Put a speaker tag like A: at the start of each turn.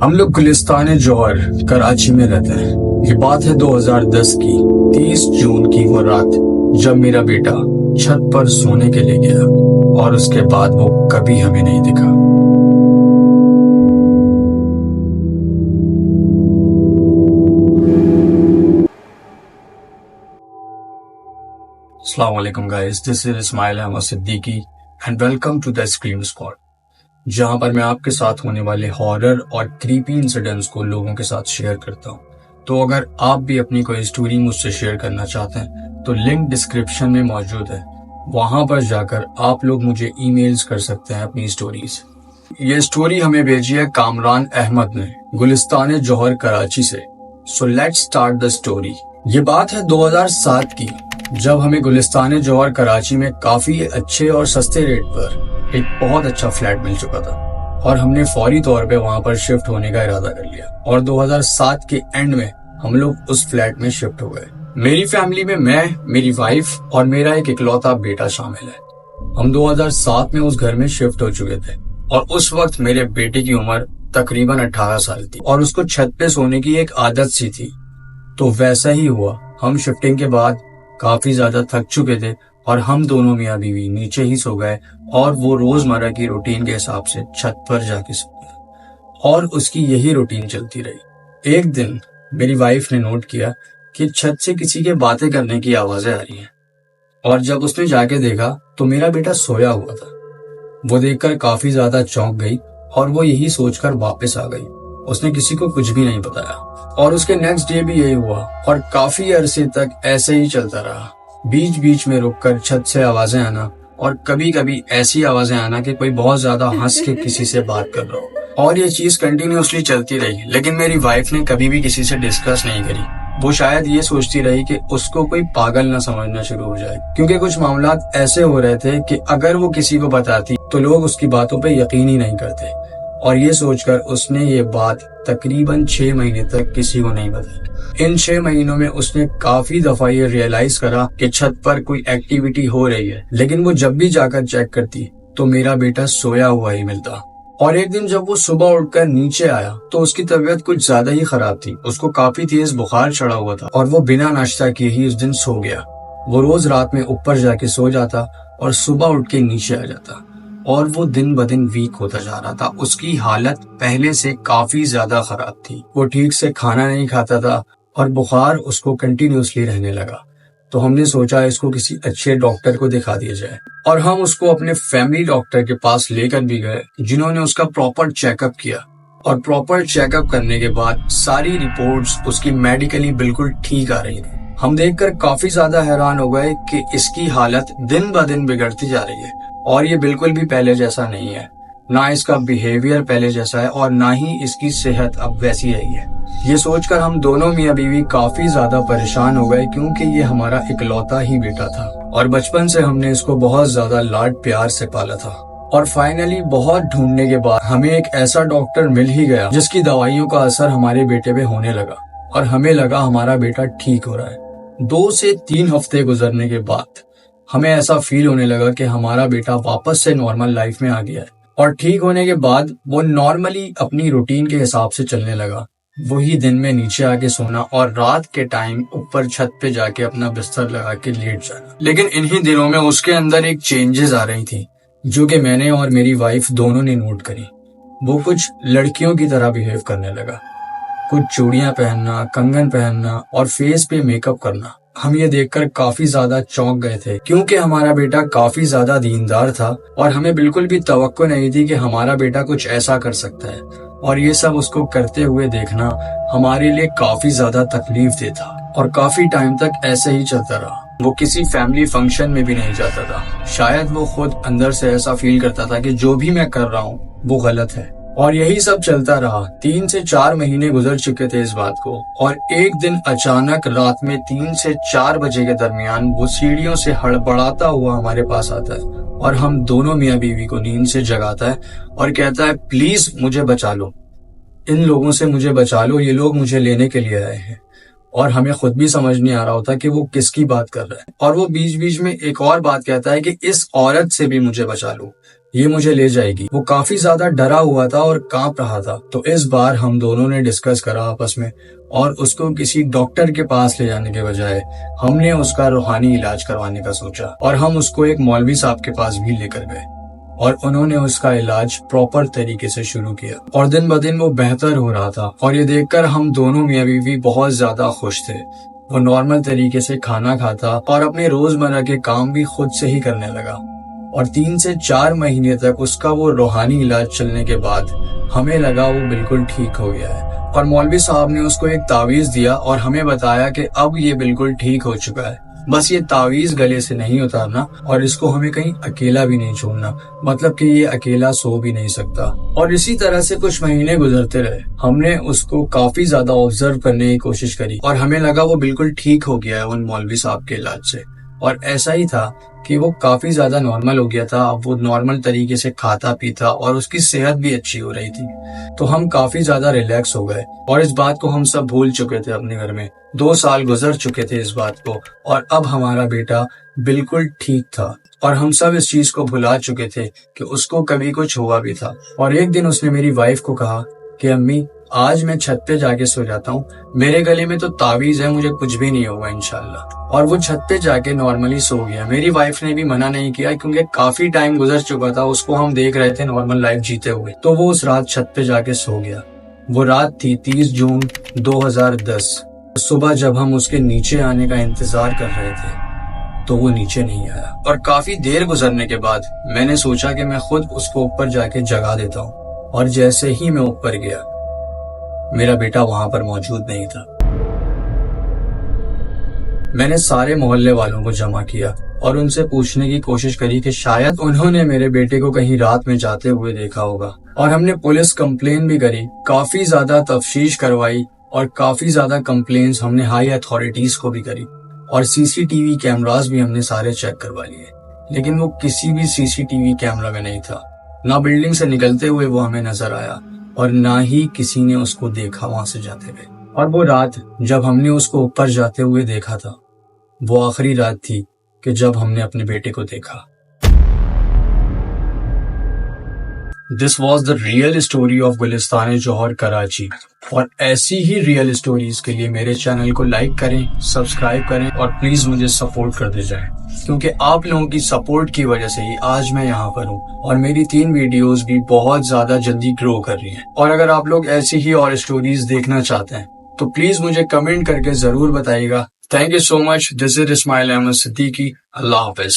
A: ہم لوگ گلستان جوہر کراچی میں رہتے ہیں۔ یہ بات ہے 2010 کی 30 جون کی وہ رات جب میرا بیٹا چھت پر سونے کے لیے گیا اور اس کے بعد وہ کبھی ہمیں نہیں دکھا۔ السلام علیکم guys, this is Ismail Ahmed Siddiqui and welcome to the scream squad, جہاں پر میں آپ کے ساتھ ہونے والے ہارر اور کریپی انسیڈنٹس کو لوگوں کے ساتھ شیئر کرتا ہوں۔ تو اگر آپ بھی اپنی کوئی اسٹوری مجھ سے شیئر کرنا چاہتے ہیں تو لنک ڈسکرپشن میں موجود ہے، وہاں پر جا کر آپ لوگ مجھے ای میلز کر سکتے ہیں اپنی اسٹوریز۔ یہ اسٹوری ہمیں بھیجی ہے کامران احمد نے گلستان جوہر کراچی سے۔ So let's start the story. یہ بات ہے 2007 کی، جب ہمیں گلستان جوہر کراچی میں کافی اچھے اور سستے ریٹ پر ایک بہت اچھا فلیٹ مل چکا تھا اور ہم نے فوری طور پہ وہاں پر شفٹ ہونے کا ارادہ کر لیا، اور 2007 کے اینڈ میں ہم لوگ اس فلیٹ میں شفٹ ہو گئے۔ میری فیملی میں میں، میری وائف اور میرا ایک اکلوتا بیٹا شامل ہے۔ ہم 2007 میں اس گھر میں شفٹ ہو چکے تھے اور اس وقت میرے بیٹے کی عمر تقریباً 18 سال تھی اور اس کو چھت پہ سونے کی ایک عادت سی تھی۔ تو ویسا ہی ہوا، ہم شفٹنگ کے بعد کافی زیادہ تھک چکے تھے اور ہم دونوں میاں بیوی نیچے ہی سو گئے، اور وہ روزمرہ کی روٹین کے حساب سے چھت پر جا کے سو گیا اور اس کی یہی روٹین چلتی رہی۔ ایک دن میری وائف نے نوٹ کیا کہ چھت سے کسی کے باتیں کرنے کی آوازیں آ رہی ہیں، اور جب اس نے جا کے دیکھا تو میرا بیٹا سویا ہوا تھا۔ وہ دیکھ کر کافی زیادہ چونک گئی اور وہ یہی سوچ کر واپس آ گئی۔ اس نے کسی کو کچھ بھی نہیں بتایا، اور اس کے نیکسٹ ڈے بھی یہی ہوا اور کافی عرصے تک ایسے ہی چلتا رہا۔ بیچ بیچ میں رک کر چھت سے آوازیں آنا، اور کبھی کبھی ایسی آوازیں آنا کہ کوئی بہت زیادہ ہنس کے کسی سے بات کر رہا ہو، اور یہ چیز کنٹینیوسلی چلتی رہی۔ لیکن میری وائف نے کبھی بھی کسی سے ڈسکس نہیں کری۔ وہ شاید یہ سوچتی رہی کہ اس کو کوئی پاگل نہ سمجھنا شروع ہو جائے، کیونکہ کچھ معاملات ایسے ہو رہے تھے کہ اگر وہ کسی کو بتاتی تو لوگ اس کی باتوں پہ یقین ہی نہیں کرتے، اور یہ سوچ کر اس نے یہ بات تقریباً 6 مہینے تک کسی کو نہیں بتائی۔ ان 6 مہینوں میں اس نے کافی دفعہ یہ ریئلائز کرا کہ چھت پر کوئی ایکٹیویٹی ہو رہی ہے، لیکن وہ جب بھی جا کر چیک کرتی تو میرا بیٹا سویا ہوا ہی ملتا۔ اور ایک دن جب وہ صبح اٹھ کر نیچے آیا تو اس کی طبیعت کچھ زیادہ ہی خراب تھی۔ اس کو کافی تیز بخار چڑھا ہوا تھا اور وہ بنا ناشتہ کیے ہی اس دن سو گیا۔ وہ روز رات میں اوپر جا کے سو جاتا اور صبح اٹھ کے نیچے آ جاتا، اور وہ دن بدن ویک ہوتا جا رہا تھا۔ اس کی حالت پہلے سے کافی زیادہ خراب تھی، وہ ٹھیک سے کھانا نہیں کھاتا تھا اور بخار اس کو کنٹینیوسلی رہنے لگا۔ تو ہم نے سوچا اس کو کسی اچھے ڈاکٹر کو دکھا دیا جائے، اور ہم اس کو اپنے فیملی ڈاکٹر کے پاس لے کر بھی گئے، جنہوں نے اس کا پراپر چیک اپ کیا، اور پراپر چیک اپ کرنے کے بعد ساری رپورٹس اس کی میڈیکلی بالکل ٹھیک آ رہی تھی۔ ہم دیکھ کر کافی زیادہ حیران ہو گئے کہ اس کی حالت دن بدن بگڑتی جا رہی ہے، اور یہ بالکل بھی پہلے جیسا نہیں ہے، نہ اس کا بیہیویئر پہلے جیسا ہے اور نہ ہی اس کی صحت اب ویسی رہی ہے۔ یہ سوچ کر ہم دونوں میاں بیوی کافی زیادہ پریشان ہو گئے، کیونکہ یہ ہمارا اکلوتا ہی بیٹا تھا اور بچپن سے ہم نے اس کو بہت زیادہ لاڈ پیار سے پالا تھا۔ اور فائنلی بہت ڈھونڈنے کے بعد ہمیں ایک ایسا ڈاکٹر مل ہی گیا جس کی دوائیوں کا اثر ہمارے بیٹے پہ ہونے لگا، اور ہمیں لگا ہمارا بیٹا ٹھیک ہو رہا ہے۔ 2 سے 3 ہفتے گزرنے کے بعد ہمیں ایسا فیل ہونے لگا کہ ہمارا بیٹا واپس سے نارمل لائف میں آ گیا ہے، اور ٹھیک ہونے کے بعد وہ نارملی اپنی روٹین کے حساب سے چلنے لگا۔ وہی دن میں نیچے آ کے سونا اور رات کے ٹائم اوپر چھت پہ جا کے اپنا بستر لگا کے لیٹ جانا۔ لیکن انہی دنوں میں اس کے اندر ایک چینجز آ رہی تھی، جو کہ میں نے اور میری وائف دونوں نے نوٹ کری۔ وہ کچھ لڑکیوں کی طرح بیہیو کرنے لگا، کچھ چوڑیاں پہننا، کنگن پہننا اور فیس پہ میک اپ کرنا۔ ہم یہ دیکھ کر کافی زیادہ چونک گئے تھے، کیونکہ ہمارا بیٹا کافی زیادہ دیندار تھا اور ہمیں بالکل بھی توقع نہیں تھی کہ ہمارا بیٹا کچھ ایسا کر سکتا ہے، اور یہ سب اس کو کرتے ہوئے دیکھنا ہمارے لیے کافی زیادہ تکلیف دہ تھا، اور کافی ٹائم تک ایسے ہی چلتا رہا۔ وہ کسی فیملی فنکشن میں بھی نہیں جاتا تھا، شاید وہ خود اندر سے ایسا فیل کرتا تھا کہ جو بھی میں کر رہا ہوں وہ غلط ہے، اور یہی سب چلتا رہا۔ 3 سے 4 مہینے گزر چکے تھے اس بات کو، اور ایک دن اچانک رات میں 3 سے 4 بجے کے درمیان وہ سیڑھیوں سے ہڑبڑاتا ہوا ہمارے پاس آتا ہے، اور ہم دونوں میاں بیوی کو نیند سے جگاتا ہے اور کہتا ہے پلیز مجھے بچا لو، ان لوگوں سے مجھے بچا لو، یہ لوگ مجھے لینے کے لیے آئے ہیں۔ اور ہمیں خود بھی سمجھ نہیں آ رہا ہوتا کہ وہ کس کی بات کر رہا ہے، اور وہ بیچ بیچ میں ایک اور بات کہتا ہے کہ اس عورت سے بھی مجھے بچا لو، یہ مجھے لے جائے گی۔ وہ کافی زیادہ ڈرا ہوا تھا اور کانپ رہا تھا۔ تو اس بار ہم دونوں نے ڈسکس کرا آپس میں، اور اس کو کسی ڈاکٹر کے پاس لے جانے کے بجائے ہم نے اس کا روحانی علاج کروانے کا سوچا، اور ہم اس کو ایک مولوی صاحب کے پاس بھی لے کر گئے، اور انہوں نے اس کا علاج پراپر طریقے سے شروع کیا، اور دن بدن وہ بہتر ہو رہا تھا۔ اور یہ دیکھ کر ہم دونوں میاں بیوی بہت زیادہ خوش تھے۔ وہ نارمل طریقے سے کھانا کھاتا اور اپنے روزمرہ کے کام بھی خود سے ہی کرنے لگا، اور 3 سے 4 مہینے تک اس کا وہ روحانی علاج چلنے کے بعد ہمیں لگا وہ بالکل ٹھیک ہو گیا ہے۔ اور مولوی صاحب نے اس کو ایک تعویذ دیا اور ہمیں بتایا کہ اب یہ بالکل ٹھیک ہو چکا ہے، بس یہ تعویذ گلے سے نہیں اتارنا، اور اس کو ہمیں کہیں اکیلا بھی نہیں چھوڑنا، مطلب کہ یہ اکیلا سو بھی نہیں سکتا۔ اور اسی طرح سے کچھ مہینے گزرتے رہے۔ ہم نے اس کو کافی زیادہ آبزرو کرنے کی کوشش کری، اور ہمیں لگا وہ بالکل ٹھیک ہو گیا ہے ان مولوی صاحب کے علاج سے۔ اور ایسا ہی تھا کہ وہ کافی زیادہ نارمل ہو گیا تھا، اب وہ نارمل طریقے سے کھاتا پیتا، اور اس کی صحت بھی اچھی ہو رہی تھی۔ تو ہم کافی زیادہ ریلیکس ہو گئے، اور اس بات کو ہم سب بھول چکے تھے اپنے گھر میں۔ 2 سال گزر چکے تھے اس بات کو، اور اب ہمارا بیٹا بالکل ٹھیک تھا، اور ہم سب اس چیز کو بھلا چکے تھے کہ اس کو کبھی کچھ ہوا بھی تھا۔ اور ایک دن اس نے میری وائف کو کہا کہ امی، آج میں چھت پہ جا کے سو جاتا ہوں، میرے گلے میں تو تعویذ ہے، مجھے کچھ بھی نہیں ہوگا انشاءاللہ۔ اور وہ چھت پہ جا کے نارملی سو گیا۔ میری وائف نے بھی منع نہیں کیا، کیونکہ کافی ٹائم گزر چکا تھا، اس کو ہم دیکھ رہے تھے نارمل لائف جیتے ہوئے۔ تو وہ اس رات چھت پہ جا کے سو گیا۔ وہ رات تھی 30 جون 2010۔ صبح جب ہم اس کے نیچے آنے کا انتظار کر رہے تھے تو وہ نیچے نہیں آیا، اور کافی دیر گزرنے کے بعد میں نے سوچا کہ میں خود اس کو اوپر جا کے جگا دیتا ہوں، اور جیسے ہی میں اوپر گیا میرا بیٹا وہاں پر موجود نہیں تھا۔ میں نے سارے محلے والوں کو جمع کیا اور ان سے پوچھنے کی کوشش کری کہ شاید انہوں نے میرے بیٹے کو کہیں رات میں جاتے ہوئے دیکھا ہوگا، اور ہم نے پولیس کمپلین بھی کری، کافی زیادہ تفتیش کروائی، اور کافی زیادہ کمپلینز ہم نے ہائی اتھارٹیز کو بھی کری، اور CCTV کیمراز بھی ہم نے سارے چیک کروا لیے، لیکن وہ کسی بھی CCTV کیمرہ میں نہیں تھا۔ نہ بلڈنگ سے نکلتے ہوئے وہ ہمیں نظر آیا، اور نہ ہی کسی نے اس کو دیکھا وہاں سے جاتے ہوئے۔ اور وہ رات جب ہم نے اس کو اوپر جاتے ہوئے دیکھا تھا، وہ آخری رات تھی کہ جب ہم نے اپنے بیٹے کو دیکھا۔ This was the real story of Gulistan Jauhar Karachi, اور ایسی ہی ریئل اسٹوریز کے لیے میرے چینل کو لائک کریں، سبسکرائب کریں، اور پلیز مجھے سپورٹ کر دے جائیں، کیونکہ آپ لوگوں کی سپورٹ کی وجہ سے ہی آج میں یہاں پر ہوں، اور میری 3 ویڈیوز بھی بہت زیادہ جلدی گرو کر رہی ہیں۔ اور اگر آپ لوگ ایسی ہی اور اسٹوریز دیکھنا چاہتے ہیں تو پلیز مجھے کمنٹ کر کے ضرور بتائیے گا۔ Thank you so much. This is Ismail Ahmed Siddiqui. اللہ حافظ۔